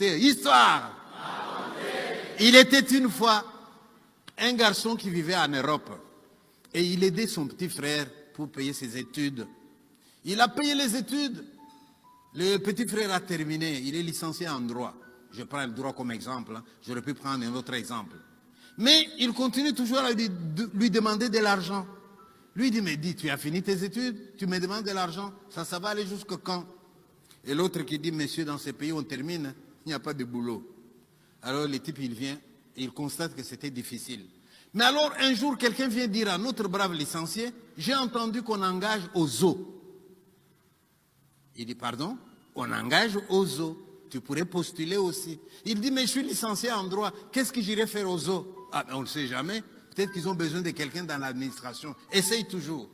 Histoire. Il était une fois un garçon qui vivait en Europe et il aidait son petit frère pour payer ses études. Il a payé les études. Le petit frère a terminé. Il est licencié en droit. Je prends le droit comme exemple. J'aurais pu prendre un autre exemple. Mais il continue toujours à lui demander de l'argent. Lui dit, mais dis, tu as fini tes études, tu me demandes de l'argent, ça va aller jusqu'à quand? Et l'autre qui dit, monsieur, dans ces pays, on termine, il n'y a pas de boulot. Alors le type, il vient, et il constate que c'était difficile. Mais alors, un jour, quelqu'un vient dire à notre brave licencié, j'ai entendu qu'on engage aux zoo. Il dit, pardon? On engage aux zoo. Tu pourrais postuler aussi. Il dit, mais je suis licencié en droit, qu'est-ce que j'irai faire aux zoo? Ah, on ne le sait jamais. Peut-être qu'ils ont besoin de quelqu'un dans l'administration. Essaye toujours.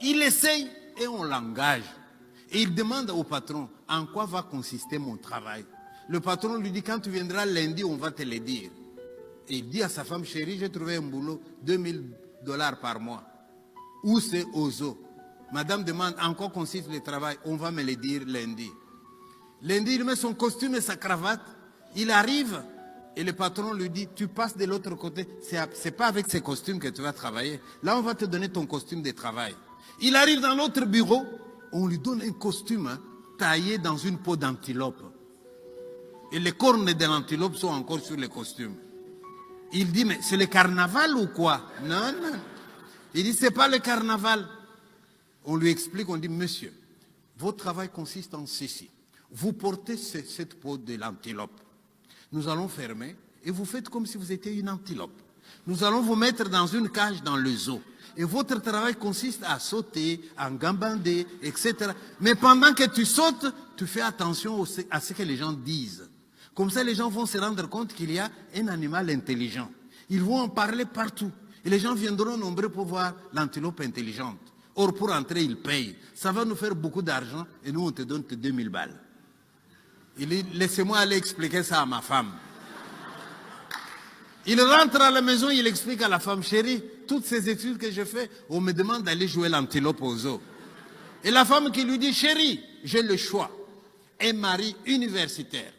Il essaye et on l'engage. Et il demande au patron, en quoi va consister mon travail? Le patron lui dit, quand tu viendras lundi, on va te le dire. Et il dit à sa femme, chérie, j'ai trouvé un boulot, $2000 par mois. Où c'est aux zoo? Madame demande, en quoi consiste le travail? On va me le dire lundi. Lundi, il met son costume et sa cravate. Il arrive. Et le patron lui dit, tu passes de l'autre côté, c'est pas avec ces costumes que tu vas travailler. Là, on va te donner ton costume de travail. Il arrive dans l'autre bureau, on lui donne un costume taillé dans une peau d'antilope. Et les cornes de l'antilope sont encore sur le costume. Il dit, mais c'est le carnaval ou quoi? Non, non. Il dit, c'est pas le carnaval. On lui explique, on dit, monsieur, votre travail consiste en ceci. Vous portez cette peau de l'antilope. Nous allons fermer et vous faites comme si vous étiez une antilope. Nous allons vous mettre dans une cage dans le zoo. Et votre travail consiste à sauter, à gambader, etc. Mais pendant que tu sautes, tu fais attention à ce que les gens disent. Comme ça, les gens vont se rendre compte qu'il y a un animal intelligent. Ils vont en parler partout. Et les gens viendront nombreux pour voir l'antilope intelligente. Or, pour entrer, ils payent. Ça va nous faire beaucoup d'argent et nous, on te donne que 2000 balles. Il dit, laissez-moi aller expliquer ça à ma femme. Il rentre à la maison, il explique à la femme, chérie, toutes ces études que je fais, on me demande d'aller jouer l'antilope au zoo. Et la femme qui lui dit, chérie, j'ai le choix. Un mari universitaire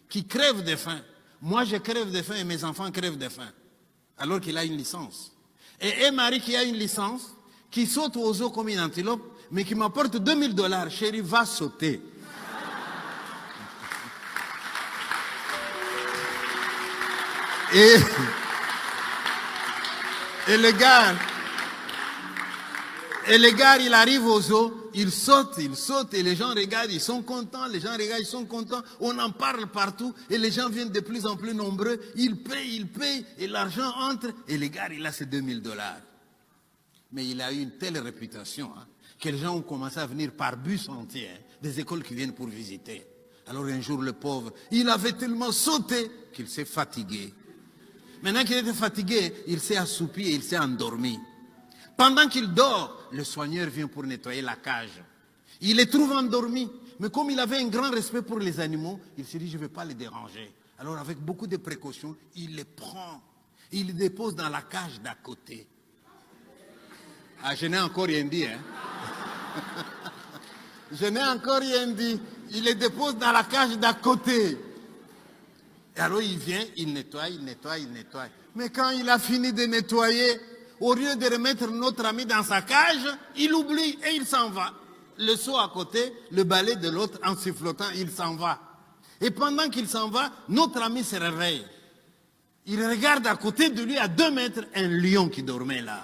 qui crève de faim. Moi, je crève de faim et mes enfants crèvent de faim. Alors qu'il a une licence. Et un mari qui a une licence, qui saute au zoo comme une antilope, mais qui m'apporte $2000. Chérie, va sauter. Et le gars, il arrive au zoo, il saute, et les gens regardent, ils sont contents, les gens regardent, ils sont contents, on en parle partout, et les gens viennent de plus en plus nombreux, ils payent, et l'argent entre, et le gars, il a ses $2000. Mais il a eu une telle réputation, que les gens ont commencé à venir par bus entier, des écoles qui viennent pour visiter. Alors un jour, le pauvre, il avait tellement sauté qu'il s'est fatigué. Maintenant qu'il était fatigué, il s'est assoupi et il s'est endormi. Pendant qu'il dort, le soigneur vient pour nettoyer la cage. Il les trouve endormis. Mais comme il avait un grand respect pour les animaux, il s'est dit, je ne vais pas les déranger. Alors avec beaucoup de précautions, il les prend. Il les dépose dans la cage d'à côté. Ah, je n'ai encore rien dit, hein. Je n'ai encore rien dit. Il les dépose dans la cage d'à côté. Et alors il vient, il nettoie. Mais quand il a fini de nettoyer, au lieu de remettre notre ami dans sa cage, il oublie et il s'en va. Le seau à côté, le balai de l'autre en sifflotant, il s'en va. Et pendant qu'il s'en va, notre ami se réveille. Il regarde à côté de lui, à 2 mètres, un lion qui dormait là.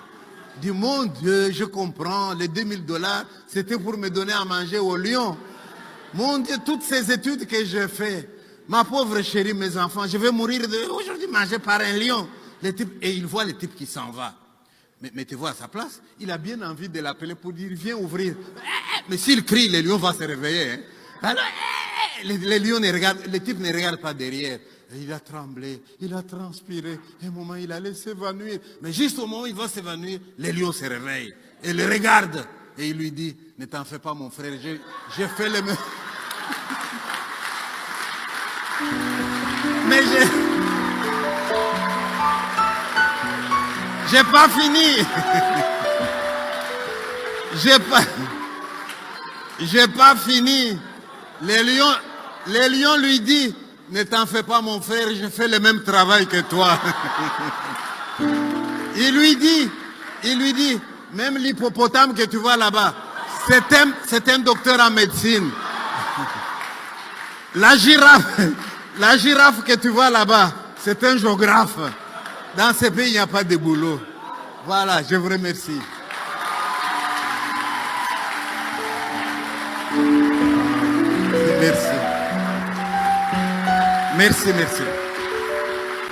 Il dit, mon Dieu, je comprends, les $2000, c'était pour me donner à manger au lion. Mon Dieu, toutes ces études que j'ai faites. Ma pauvre chérie, mes enfants, je vais mourir aujourd'hui mangé par un lion. Et il voit le type qui s'en va. Mais mettez-vous à sa place, il a bien envie de l'appeler pour dire, viens ouvrir. Mais s'il crie, le lion va se réveiller. Hein. Alors, le type ne regarde pas derrière. Et il a tremblé, il a transpiré. Un moment, il allait s'évanouir. Mais juste au moment où il va s'évanouir, le lion se réveille. Et le regarde. Et il lui dit, ne t'en fais pas mon frère, j'ai fait le même. Mais j'ai pas fini. J'ai pas fini. Le lion lui dit, Ne t'en fais pas, mon frère, je fais le même travail que toi. Il lui dit, même l'hippopotame que tu vois là-bas, c'est un docteur en médecine. La girafe que tu vois là-bas, c'est un géographe. Dans ce pays, il n'y a pas de boulot. Voilà, je vous remercie. Merci. Merci.